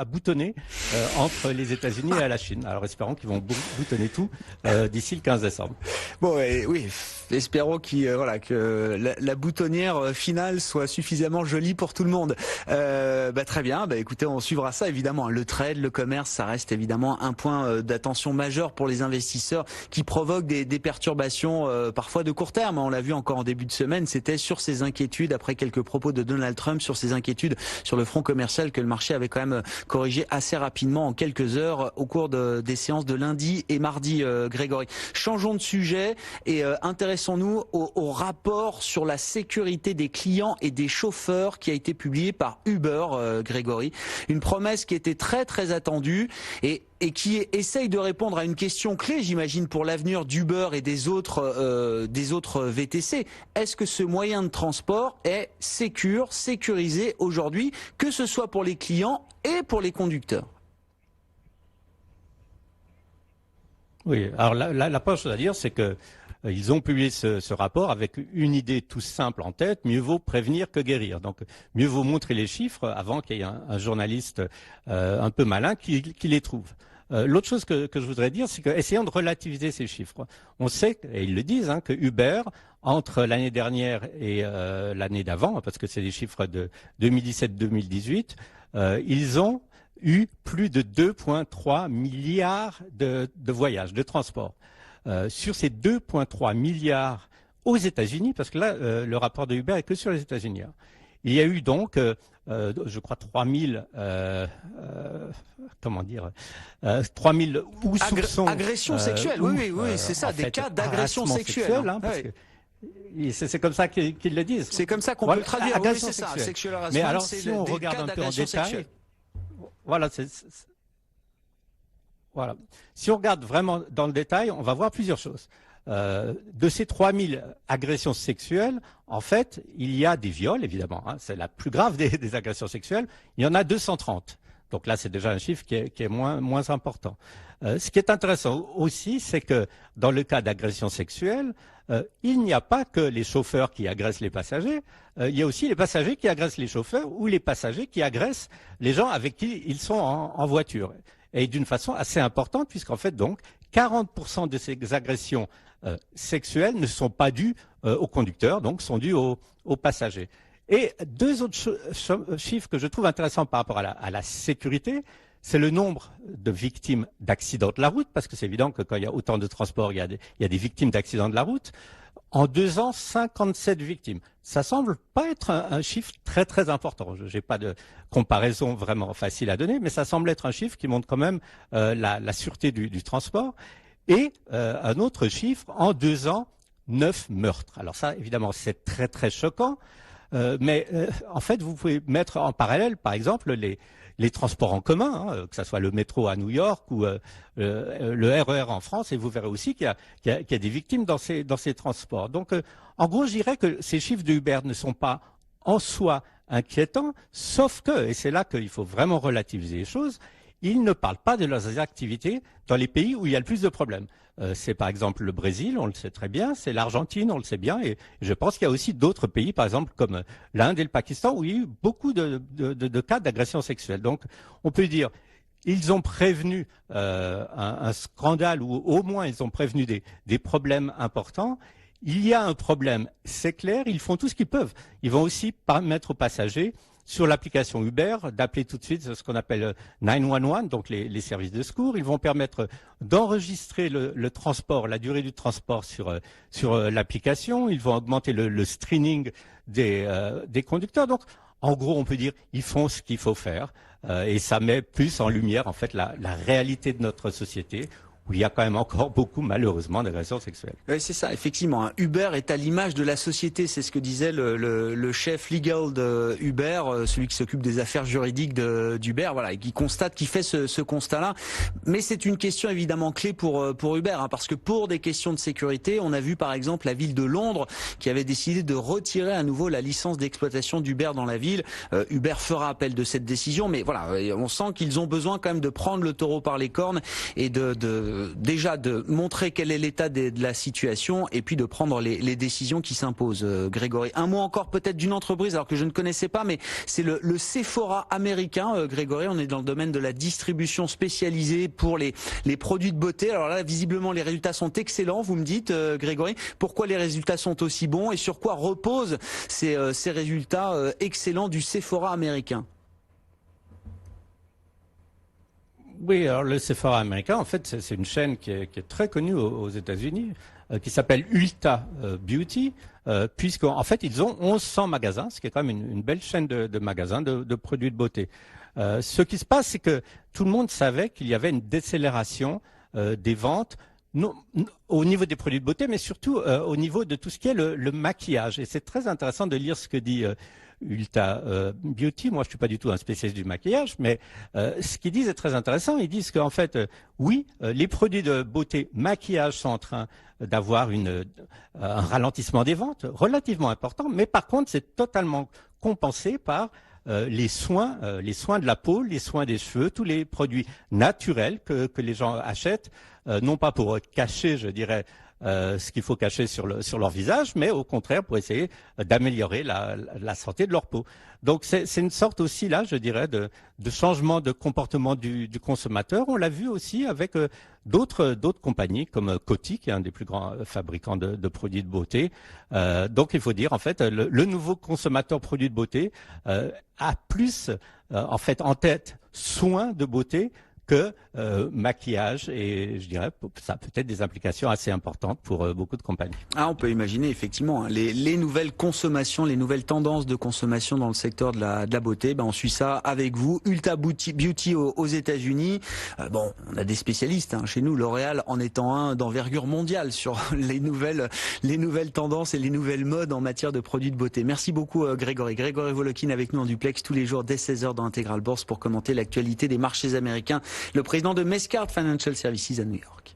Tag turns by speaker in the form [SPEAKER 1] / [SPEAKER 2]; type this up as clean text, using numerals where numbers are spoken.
[SPEAKER 1] à boutonner entre les États-Unis et la Chine. Alors espérons qu'ils vont boutonner tout d'ici le 15 décembre.
[SPEAKER 2] Bon, oui, espérons que la boutonnière finale soit suffisamment jolie pour tout le monde. Très bien, écoutez, on suivra ça évidemment. Le trade, le commerce, ça reste évidemment un point d'attention majeur pour les investisseurs qui provoque des perturbations parfois de court terme. On l'a vu encore en début de semaine, c'était sur ces inquiétudes, après quelques propos de Donald Trump, sur ces inquiétudes sur le front commercial que le marché avait quand même corrigé assez rapidement en quelques heures au cours des séances de lundi et mardi, Grégory. Changeons de sujet et intéressons-nous au rapport sur la sécurité des clients et des chauffeurs qui a été publié par Uber, Grégory. Une promesse qui était très très attendue et qui essaye de répondre à une question clé, j'imagine, pour l'avenir d'Uber et des autres VTC. Est-ce que ce moyen de transport est sécurisé aujourd'hui, que ce soit pour les clients et pour les conducteurs?
[SPEAKER 1] Oui, alors la première chose à dire, c'est que ils ont publié ce rapport avec une idée tout simple en tête: mieux vaut prévenir que guérir. Donc, mieux vaut montrer les chiffres avant qu'il y ait un journaliste un peu malin qui les trouve. L'autre chose que je voudrais dire, c'est qu'essayons de relativiser ces chiffres. On sait, et ils le disent, que Uber, entre l'année dernière et l'année d'avant, parce que c'est des chiffres de 2017-2018, ils ont eu plus de 2,3 milliards de voyages, de transports. Sur ces 2,3 milliards aux États-Unis, parce que là, le rapport de Uber est que sur les États-Unis. Il y a eu donc, je crois, 3000, 3000 ou soupçons.
[SPEAKER 2] Agressions sexuelles, oui, c'est ça, des cas d'agression sexuelle.
[SPEAKER 1] C'est comme ça qu'ils le disent.
[SPEAKER 2] C'est comme ça qu'on peut le traduire. Oui, c'est ça, sexual harassment.
[SPEAKER 1] Mais alors, si on regarde un peu en détail, voilà. Si on regarde vraiment dans le détail, on va voir plusieurs choses. De ces 3000 agressions sexuelles, en fait, il y a des viols, évidemment. C'est la plus grave des agressions sexuelles. Il y en a 230. Donc là, c'est déjà un chiffre qui est moins important. Ce qui est intéressant aussi, c'est que dans le cas d'agression sexuelle, il n'y a pas que les chauffeurs qui agressent les passagers. Il y a aussi les passagers qui agressent les chauffeurs ou les passagers qui agressent les gens avec qui ils sont en voiture. Et d'une façon assez importante, puisqu'en fait, donc, 40% de ces agressions sexuelles ne sont pas dues aux conducteurs, donc sont dues aux passagers. Et deux autres chiffres que je trouve intéressants par rapport à la sécurité, c'est le nombre de victimes d'accidents de la route, parce que c'est évident que quand il y a autant de transports, il y a des victimes d'accidents de la route. En 2 ans, 57 victimes. Ça semble pas être un chiffre très très important. Je n'ai pas de comparaison vraiment facile à donner, mais ça semble être un chiffre qui montre quand même la sûreté du transport. Et un autre chiffre, en 2 ans, 9 meurtres. Alors ça, évidemment, c'est très très choquant. Mais en fait, vous pouvez mettre en parallèle, par exemple, les transports en commun, que ce soit le métro à New York ou le RER en France, et vous verrez aussi qu'il y a des victimes dans ces transports. Donc, en gros, je dirais que ces chiffres de Uber ne sont pas en soi inquiétants, sauf que, et c'est là qu'il faut vraiment relativiser les choses, ils ne parlent pas de leurs activités dans les pays où il y a le plus de problèmes. C'est par exemple le Brésil, on le sait très bien, c'est l'Argentine, on le sait bien, et je pense qu'il y a aussi d'autres pays, par exemple comme l'Inde et le Pakistan, où il y a eu beaucoup de cas d'agression sexuelle. Donc on peut dire, ils ont prévenu un scandale, ou au moins ils ont prévenu des problèmes importants. Il y a un problème, c'est clair, ils font tout ce qu'ils peuvent. Ils vont aussi permettre aux passagers, sur l'application Uber, d'appeler tout de suite ce qu'on appelle 911, donc les services de secours. Ils vont permettre d'enregistrer le transport, la durée du transport sur l'application. Ils vont augmenter le screening des conducteurs. Donc, en gros, on peut dire ils font ce qu'il faut faire. Et ça met plus en lumière, en fait, la réalité de notre société, où il y a quand même encore beaucoup, malheureusement, d'agressions sexuelles.
[SPEAKER 2] Oui, c'est ça, effectivement. Uber est à l'image de la société, c'est ce que disait le chef legal de Uber, celui qui s'occupe des affaires juridiques d'Uber, voilà, et qui fait ce constat-là. Mais c'est une question évidemment clé pour Uber, parce que pour des questions de sécurité, on a vu par exemple la ville de Londres qui avait décidé de retirer à nouveau la licence d'exploitation d'Uber dans la ville. Uber fera appel de cette décision, mais voilà, on sent qu'ils ont besoin quand même de prendre le taureau par les cornes et déjà de montrer quel est l'état de la situation et puis de prendre les décisions qui s'imposent. Grégory, un mot encore peut-être d'une entreprise alors que je ne connaissais pas, mais c'est le Sephora américain. Grégory, on est dans le domaine de la distribution spécialisée pour les produits de beauté. Alors là, visiblement, les résultats sont excellents. Vous me dites, Grégory, pourquoi les résultats sont aussi bons et sur quoi reposent ces résultats excellents du Sephora américain?
[SPEAKER 1] Oui, alors le Sephora américain, en fait, c'est une chaîne qui est très connue aux États-Unis, qui s'appelle Ulta Beauty, puisqu'en fait, ils ont 1100 magasins, ce qui est quand même une belle chaîne de magasins de produits de beauté. Ce qui se passe, c'est que tout le monde savait qu'il y avait une décélération des ventes au niveau des produits de beauté, mais surtout au niveau de tout ce qui est le maquillage. Et c'est très intéressant de lire ce que dit Ulta Beauty. Moi, je suis pas du tout un spécialiste du maquillage, mais ce qu'ils disent est très intéressant. Ils disent qu'en fait, oui, les produits de beauté, maquillage sont en train d'avoir un ralentissement des ventes relativement important, mais par contre, c'est totalement compensé par les soins de la peau, les soins des cheveux, tous les produits naturels que les gens achètent, non pas pour cacher, je dirais, ce qu'il faut cacher sur leur visage, mais au contraire pour essayer d'améliorer la santé de leur peau. Donc c'est une sorte aussi là, je dirais, de changement de comportement du consommateur. On l'a vu aussi avec d'autres compagnies comme Coty, qui est un des plus grands fabricants de produits de beauté. Donc il faut dire en fait le nouveau consommateur produit de beauté a plus en fait en tête soins de beauté que maquillage, et je dirais ça a peut-être des implications assez importantes pour beaucoup de compagnies.
[SPEAKER 2] Ah, on peut imaginer effectivement les nouvelles consommations, les nouvelles tendances de consommation dans le secteur de la beauté. Ben, on suit ça avec vous. Ulta Beauty aux États-Unis. Bon, on a des spécialistes chez nous. L'Oréal en étant un d'envergure mondiale sur les nouvelles tendances et les nouvelles modes en matière de produits de beauté. Merci beaucoup Grégory. Grégory Volokin avec nous en duplex tous les jours dès 16h dans Intégral Bourse pour commenter l'actualité des marchés américains. Le président de Mescard Financial Services à New York.